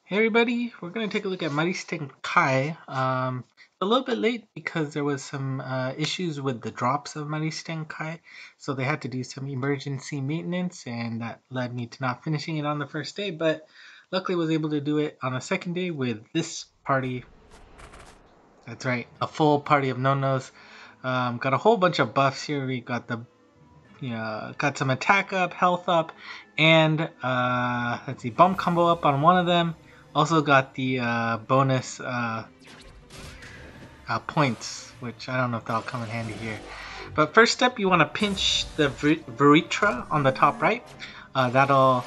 Hey everybody, we're going to take a look at Maristen Kai. A little bit late because there was some issues with the drops of Maristen Kai, so they had to do some emergency maintenance, and that led me to not finishing it on the first day, but luckily was able to do it on the second day with this party. That's right, a full party of no-nos. Got a whole bunch of buffs here. We got got some attack up, health up, and let's see, bump combo up on one of them. Also got the bonus points, which I don't know if that'll come in handy here. But first step, you want to pinch the Veritra on the top right. That'll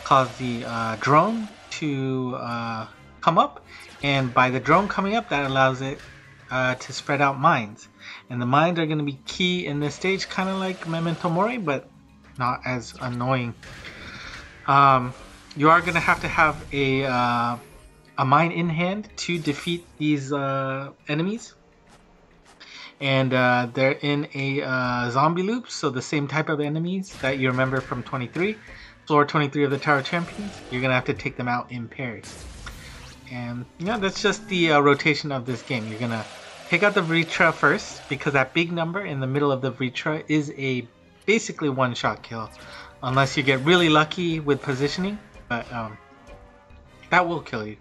cause the drone to come up, and by the drone coming up, that allows it to spread out mines. And the mines are going to be key in this stage, kind of like Memento Mori, but not as annoying. You are going to have a mine in hand to defeat these enemies. And they're in a zombie loop, so the same type of enemies that you remember from 23. Floor 23 of the Tower Champions. You're going to have to take them out in pairs. And that's just the rotation of this game. You're going to take out the Vritra first, because that big number in the middle of the Vritra is a basically one-shot kill. Unless you get really lucky with positioning, but that will kill you.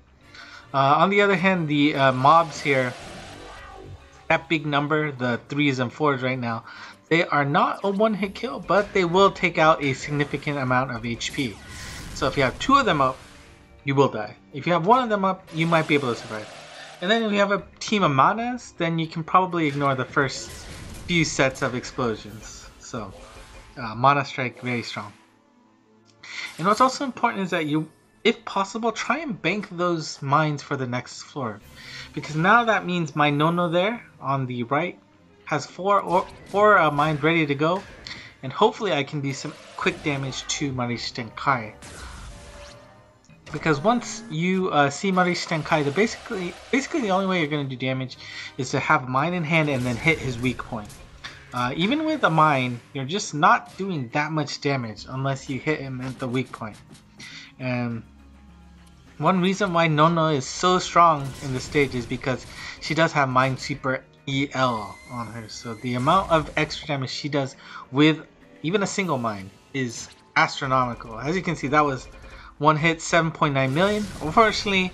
On the other hand, the mobs here, that big number, the 3s and 4s right now, they are not a one-hit kill, but they will take out a significant amount of HP. So if you have 2 of them up, you will die. If you have 1 of them up, you might be able to survive. And then if you have a team of manas, then you can probably ignore the first few sets of explosions. So, mana strike, very strong. And what's also important is that you, if possible, try and bank those mines for the next floor. Because now that means my Nono there on the right has four mines ready to go. And hopefully I can do some quick damage to Maristen Kai. Because once you see Maristen Kai, basically the only way you're going to do damage is to have a mine in hand and then hit his weak point. Even with a mine, you're just not doing that much damage unless you hit him at the weak point. And one reason why Nono is so strong in this stage is because she does have Minesweeper EL on her. So the amount of extra damage she does with even a single mine is astronomical. As you can see, that was one hit, 7.9 million. Unfortunately,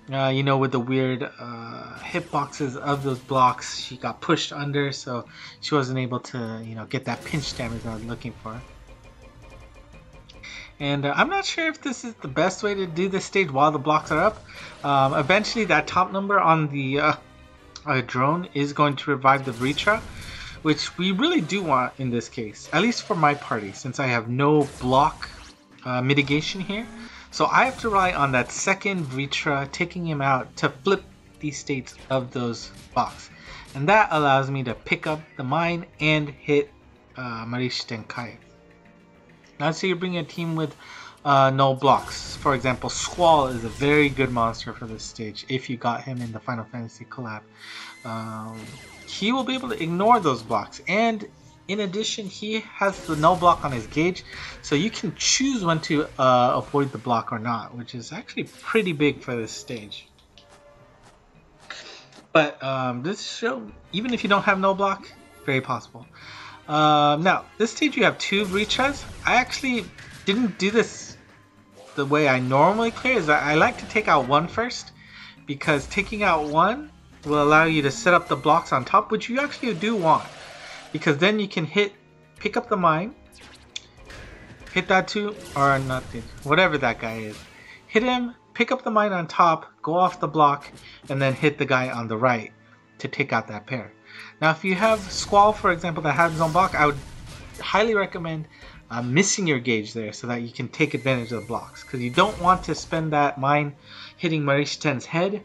with the weird hitboxes of those blocks, she got pushed under, so she wasn't able to, get that pinch damage I was looking for. And I'm not sure if this is the best way to do this stage while the blocks are up. Eventually, that top number on the drone is going to revive the Vritra, which we really do want in this case, at least for my party, since I have no block mitigation here. So I have to rely on that second Vritra taking him out to flip these states of those blocks. And that allows me to pick up the mine and hit Maristen Kai. Now let's say you're bringing a team with no blocks. For example, Squall is a very good monster for this stage if you got him in the Final Fantasy collab. He will be able to ignore those blocks, and in addition, he has the no block on his gauge, so you can choose when to avoid the block or not, which is actually pretty big for this stage. But this show, even if you don't have no block, very possible. Now, this stage you have 2 Vritras. I actually didn't do this the way I normally clear, is that I like to take out 1 first, because taking out 1 will allow you to set up the blocks on top, which you actually do want. Because then you can pick up the mine, hit that too, or nothing, whatever that guy is. Hit him, pick up the mine on top, go off the block, and then hit the guy on the right to take out that pair. Now if you have Squall, for example, that has his own block, I would highly recommend missing your gauge there so that you can take advantage of the blocks. Because you don't want to spend that mine hitting Maristen's head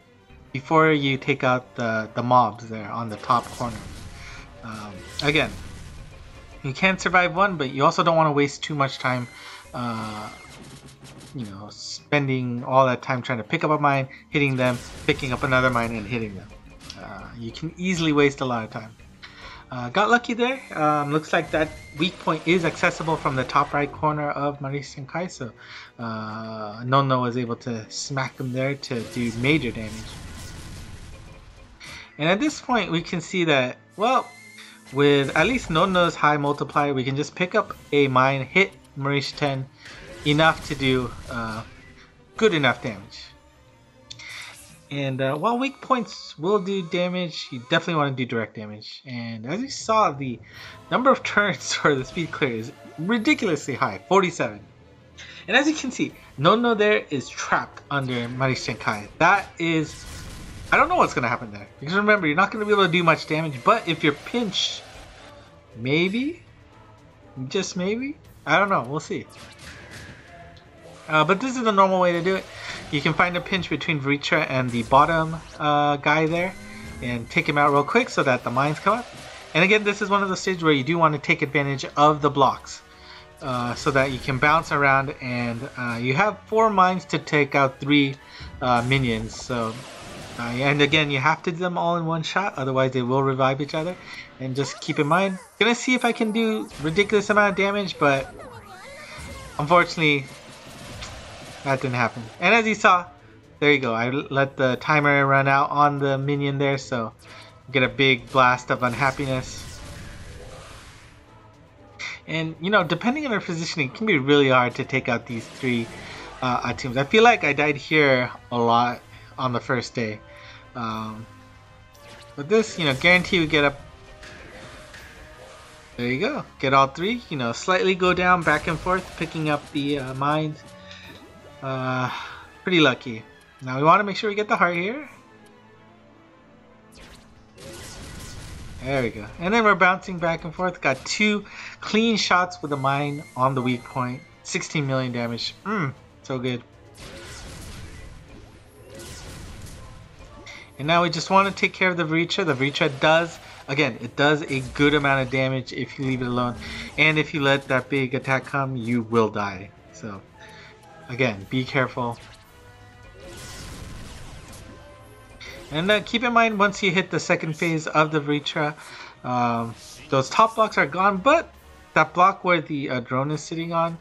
before you take out the mobs there on the top corner. Again, you can survive 1, but you also don't want to waste too much time, spending all that time trying to pick up a mine, hitting them, picking up another mine, and hitting them. You can easily waste a lot of time. Got lucky there. Looks like that weak point is accessible from the top right corner of Maurice Senkai, so Nono was able to smack him there to do major damage. And at this point we can see that, well, with at least Nono's high multiplier, we can just pick up a mine, hit Maurice 10 enough to do good enough damage. And while weak points will do damage, you definitely want to do direct damage. And as you saw, the number of turns for the speed clear is ridiculously high, 47. And as you can see, Nono there is trapped under Maurice Senkai. That is, I don't know what's going to happen there. Because remember, you're not going to be able to do much damage, but if you're pinched, maybe, just maybe, I don't know, we'll see. But this is the normal way to do it. You can find a pinch between Vritra and the bottom guy there and take him out real quick so that the mines come up. And again, this is one of the stages where you do want to take advantage of the blocks so that you can bounce around, and you have 4 mines to take out 3 minions. So, and again, you have to do them all in one shot, otherwise they will revive each other. And just keep in mind, gonna see if I can do ridiculous amount of damage, but unfortunately, that didn't happen. And as you saw, there you go. I let the timer run out on the minion there, so get a big blast of unhappiness. And you know, depending on their positioning, it can be really hard to take out these 3 teams. I feel like I died here a lot on the first day. But this, you know, guarantee we get up. There you go. Get all 3. You know, slightly go down back and forth, picking up the mines. Pretty lucky. Now we want to make sure we get the heart here. There we go. And then we're bouncing back and forth. Got 2 clean shots with a mine on the weak point. 16 million damage. So good. And now we just want to take care of the Vritra. The Vritra does, again, it does a good amount of damage if you leave it alone. And if you let that big attack come, you will die. So again, be careful. And keep in mind, once you hit the second phase of the Vritra, those top blocks are gone, but that block where the drone is sitting on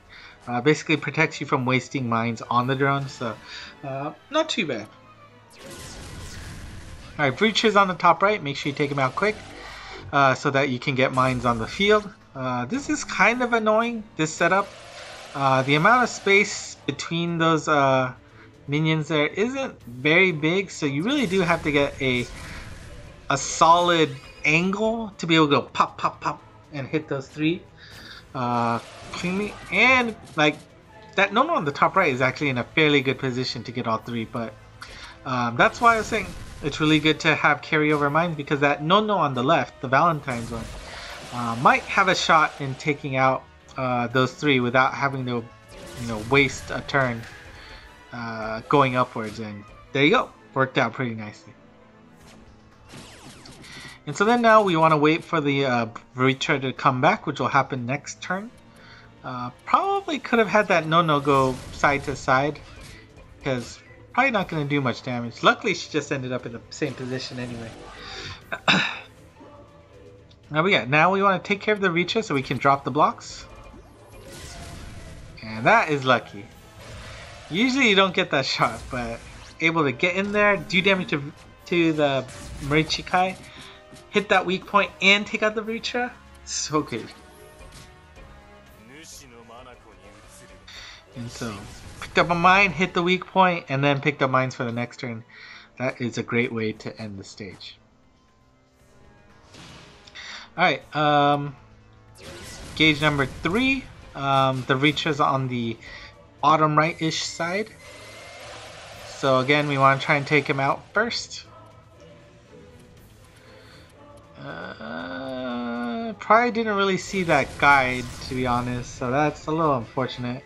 basically protects you from wasting mines on the drone, so not too bad. Alright, Vritra's on the top right, make sure you take him out quick so that you can get mines on the field. This is kind of annoying, this setup. The amount of space between those minions there isn't very big, so you really do have to get a solid angle to be able to go pop, pop, pop and hit those 3 cleanly. And like that Nono on the top right is actually in a fairly good position to get all 3, but that's why I was saying it's really good to have carryover mines, because that Nono on the left, the Valentine's one, might have a shot in taking out those 3 without having to, you know, waste a turn going upwards. And there you go, worked out pretty nicely. And so then now we want to wait for the Vritra to come back, which will happen next turn. Probably could have had that Nono go side to side, because probably not going to do much damage. Luckily she just ended up in the same position anyway. Now we want to take care of the Vritra so we can drop the blocks. And that is lucky. Usually you don't get that shot, but able to get in there, do damage to the Marichikai, hit that weak point, and take out the Vritra. So good. And so, picked up a mine, hit the weak point, and then picked up mines for the next turn. That is a great way to end the stage. Alright, gauge number 3. The Vritra's on the bottom right-ish side. So again, we want to try and take him out first. Probably didn't really see that guide, to be honest, so that's a little unfortunate.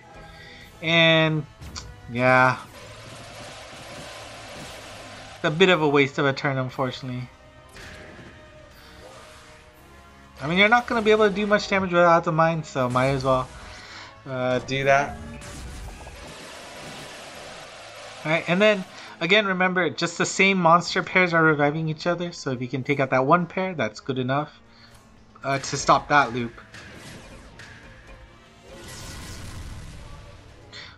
And yeah, it's a bit of a waste of a turn, unfortunately. I mean, you're not going to be able to do much damage without the mine, so might as well do that. Alright, and then again, remember, just the same monster pairs are reviving each other, so if you can take out that one pair, that's good enough. to stop that loop.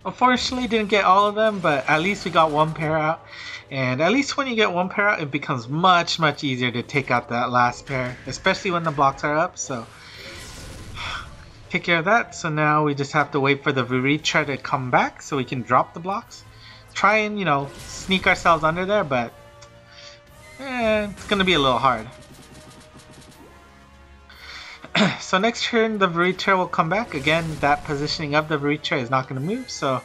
Unfortunately, didn't get all of them, but at least we got one pair out. And at least when you get one pair out, it becomes much easier to take out that last pair, especially when the blocks are up. So take care of that. So now we just have to wait for the Veretra to come back so we can drop the blocks. Try and, you know, sneak ourselves under there, but it's gonna be a little hard. So next turn the Veretra will come back. Again, that positioning of the Veretra is not going to move, so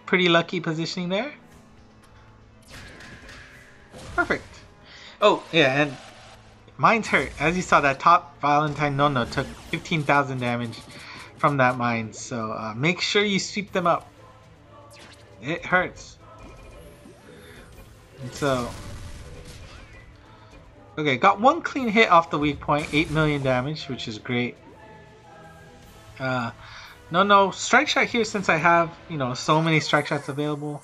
pretty lucky positioning there. Perfect. Oh, yeah, and mine's hurt. As you saw, that top Valentine Nono took 15,000 damage from that mine, so make sure you sweep them up. It hurts. And so... okay, got one clean hit off the weak point, 8 million damage, which is great. No strike shot here since I have, you know, so many strike shots available.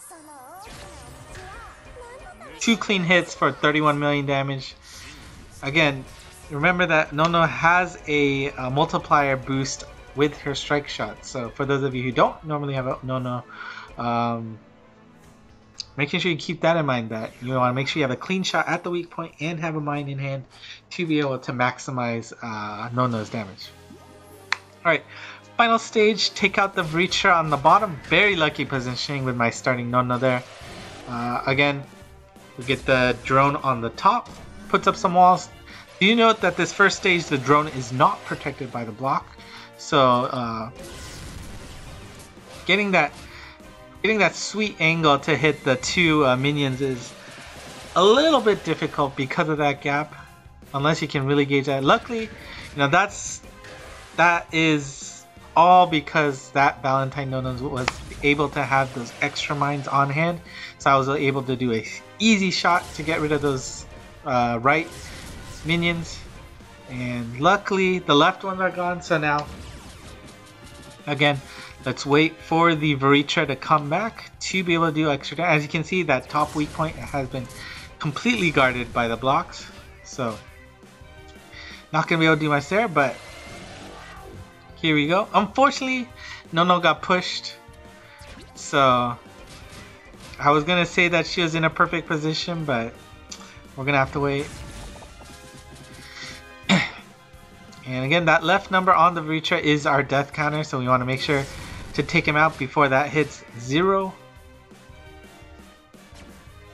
2 clean hits for 31 million damage. Again, remember that Nono has a multiplier boost with her strike shot. So for those of you who don't normally have a Nono, making sure you keep that in mind, that you want to make sure you have a clean shot at the weak point and have a mine in hand to be able to maximize Nono's damage. Alright, final stage, take out the Veretra on the bottom. Very lucky positioning with my starting Nono there. Again, we get the drone on the top, puts up some walls. Do you note that this first stage the drone is not protected by the block? So getting that sweet angle to hit the 2 minions is a little bit difficult because of that gap, unless you can really gauge that. Luckily, you know, that is all because that Valentine Nono was able to have those extra mines on hand, so I was able to do a easy shot to get rid of those right minions, and luckily the left ones are gone. So now again, let's wait for the Veretra to come back to be able to do extra damage. As you can see, that top weak point has been completely guarded by the blocks, so not gonna be able to do much there, but here we go. Unfortunately, Nono got pushed, so I was gonna say that she was in a perfect position, but we're gonna have to wait. And again, that left number on the Veretra is our death counter, so we want to make sure to take him out before that hits 0.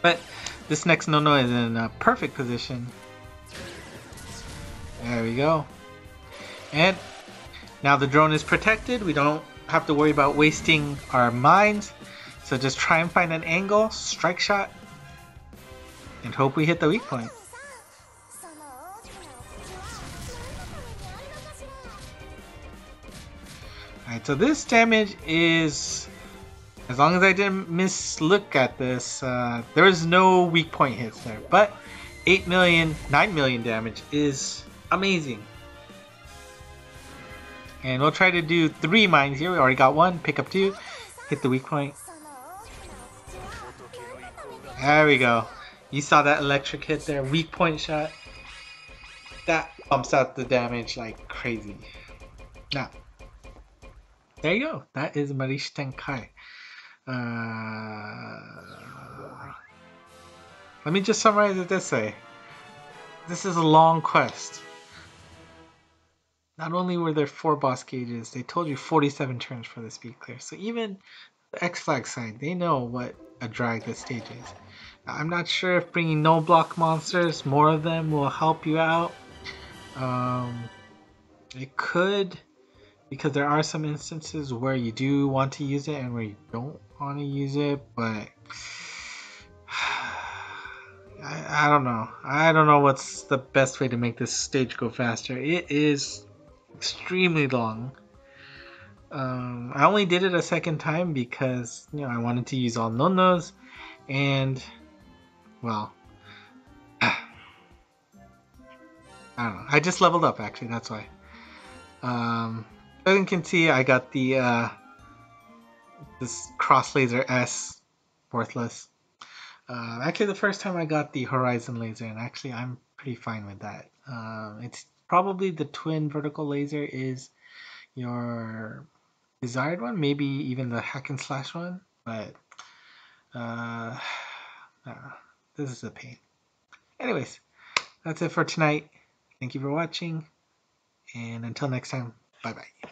But this next Nono is in a perfect position. There we go. And now the drone is protected. We don't have to worry about wasting our mines. So just try and find an angle, strike shot, and hope we hit the weak point. Alright, so this damage is, as long as I didn't mislook at this, there is no weak point hits there, but 9 million damage is amazing. And we'll try to do 3 mines here. We already got 1, pick up 2, hit the weak point. There we go. You saw that electric hit there, weak point shot. That bumps out the damage like crazy. Now, there you go. That is Marish Tenkai. Let me just summarize it this way. This is a long quest. Not only were there 4 boss gauges, they told you 47 turns for this to be clear. So even the X-Flag side, they know what a drag this stage is. Now, I'm not sure if bringing no block monsters, more of them, will help you out. It could, because there are some instances where you do want to use it and where you don't want to use it, but I don't know. I don't know what's the best way to make this stage go faster. It is extremely long. I only did it a second time because, you know, I wanted to use all Nonos, and well, I don't know. I just leveled up, actually, that's why. As you can see, I got the this cross laser S, worthless. Actually, the first time I got the Horizon laser, and actually I'm pretty fine with that. It's probably the twin vertical laser is your desired one, maybe even the hack and slash one, but uh, this is a pain. Anyways, that's it for tonight. Thank you for watching, and until next time, bye bye.